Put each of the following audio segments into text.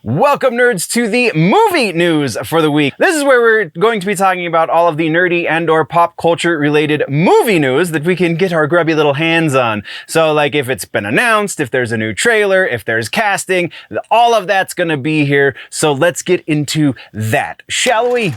Welcome, nerds, to the movie news for the week. This is where we're going to be talking about all of the nerdy and/or pop culture related movie news that we can get our grubby little hands on. So, like, if it's been announced, if there's a new trailer, if there's casting, all of that's gonna be here. So let's get into that, shall we?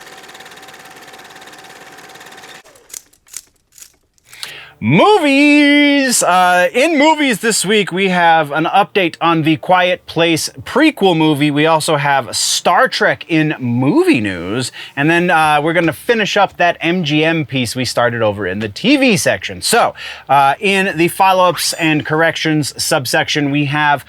Movies! In movies this week, we have an update on the Quiet Place prequel movie. We also have Star Trek in movie news. And then we're going to finish up that MGM piece we started over in the TV section. So, in the follow-ups and corrections subsection, we have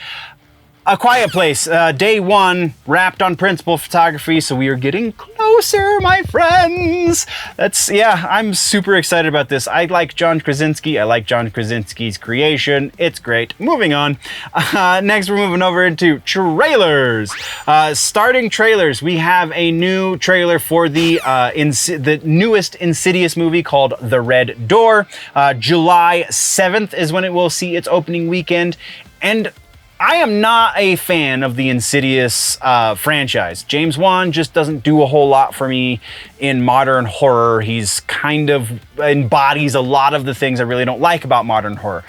A Quiet Place, day one, wrapped on principal photography, so we are getting closer, my friends. I'm super excited about this. I like John Krasinski. I like John Krasinski's creation. It's great. Moving on. Next, we're moving over into trailers. Starting trailers, we have a new trailer for the newest Insidious movie called The Red Door. July 7th is when it will see its opening weekend, and I am not a fan of the Insidious franchise. James Wan just doesn't do a whole lot for me in modern horror. He's kind of embodies a lot of the things I really don't like about modern horror.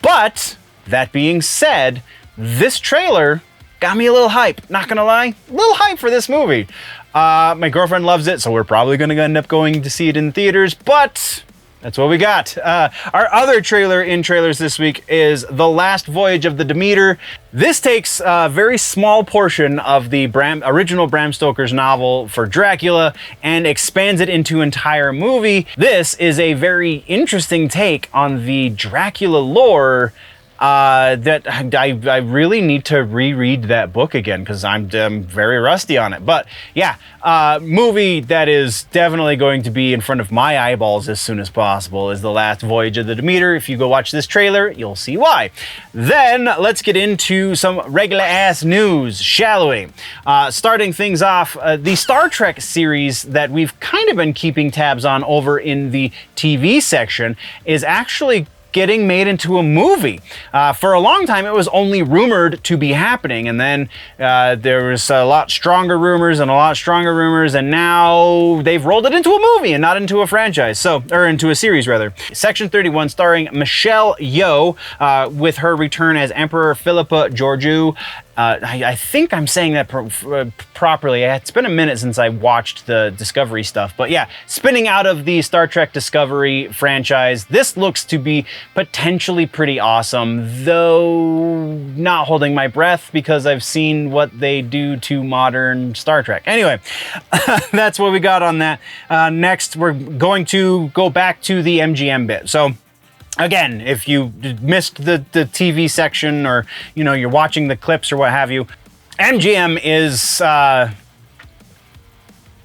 But that being said, this trailer got me a little hype. Not gonna lie, a little hype for this movie. My girlfriend loves it, so we're probably gonna end up going to see it in theaters, but that's what we got. Our other trailer in trailers this week is The Last Voyage of the Demeter. This takes a very small portion of the original Bram Stoker's novel for Dracula and expands it into an entire movie. This is a very interesting take on the Dracula lore that I really need to reread that book again because I'm very rusty on it. But yeah, movie that is definitely going to be in front of my eyeballs as soon as possible is The Last Voyage of the Demeter. If you go watch this trailer, you'll see why. Then let's get into some regular ass news, shall we? Starting things off, the Star Trek series that we've kind of been keeping tabs on over in the TV section is actually getting made into a movie. For a long time, it was only rumored to be happening, and then there was a lot stronger rumors, and now they've rolled it into a movie and not into a franchise, or into a series rather. Section 31, starring Michelle Yeoh, with her return as Emperor Phillipa Gerogiou. I think I'm saying that properly. It's been a minute since I watched the Discovery stuff, but yeah, spinning out of the Star Trek Discovery franchise, this looks to be potentially pretty awesome, though not holding my breath because I've seen what they do to modern Star Trek. Anyway, that's what we got on that. Next, we're going to go back to the MGM bit. So, again, if you missed the TV section or, you're watching the clips or what have you, MGM is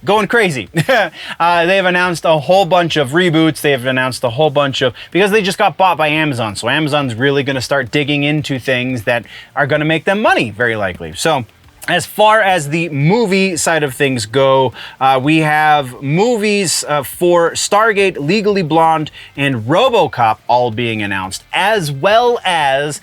going crazy. They've announced a whole bunch of reboots. They've announced a whole bunch of, because they just got bought by Amazon. So Amazon's really going to start digging into things that are going to make them money, very likely. So as far as the movie side of things go, we have movies for Stargate, Legally Blonde, and RoboCop all being announced, as well as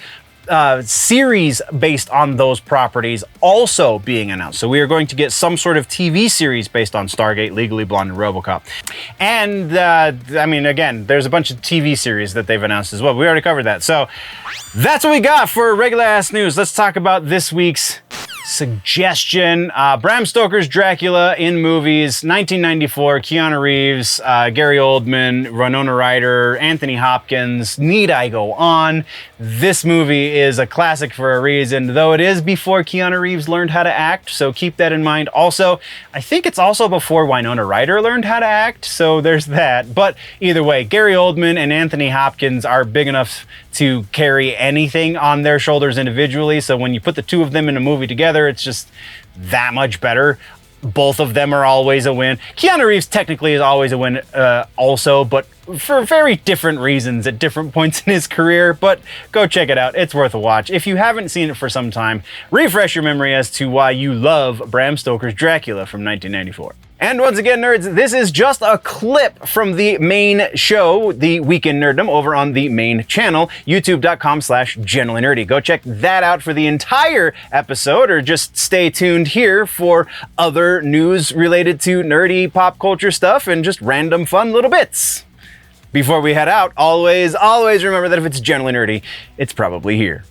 series based on those properties also being announced. So we are going to get some sort of TV series based on Stargate, Legally Blonde, and RoboCop. And again, there's a bunch of TV series that they've announced as well. We already covered that. So that's what we got for regular ass news. Let's talk about this week's suggestion. Bram Stoker's Dracula in movies, 1994, Keanu Reeves, Gary Oldman, Winona Ryder, Anthony Hopkins. Need I go on? This movie is a classic for a reason, though it is before Keanu Reeves learned how to act, so keep that in mind. Also, I think it's also before Winona Ryder learned how to act, so there's that. But either way, Gary Oldman and Anthony Hopkins are big enough to carry anything on their shoulders individually, so when you put the two of them in a movie together, it's just that much better. Both of them are always a win. Keanu Reeves technically is always a win also, but for very different reasons at different points in his career. But go check it out. It's worth a watch. If you haven't seen it for some time, refresh your memory as to why you love Bram Stoker's Dracula from 1994. And once again, nerds, this is just a clip from the main show, the Weekend Nerddom, over on the main channel, youtube.com/generally nerdy. Go check that out for the entire episode, or just stay tuned here for other news related to nerdy pop culture stuff and just random fun little bits. Before we head out, always remember that if it's generally nerdy, it's probably here.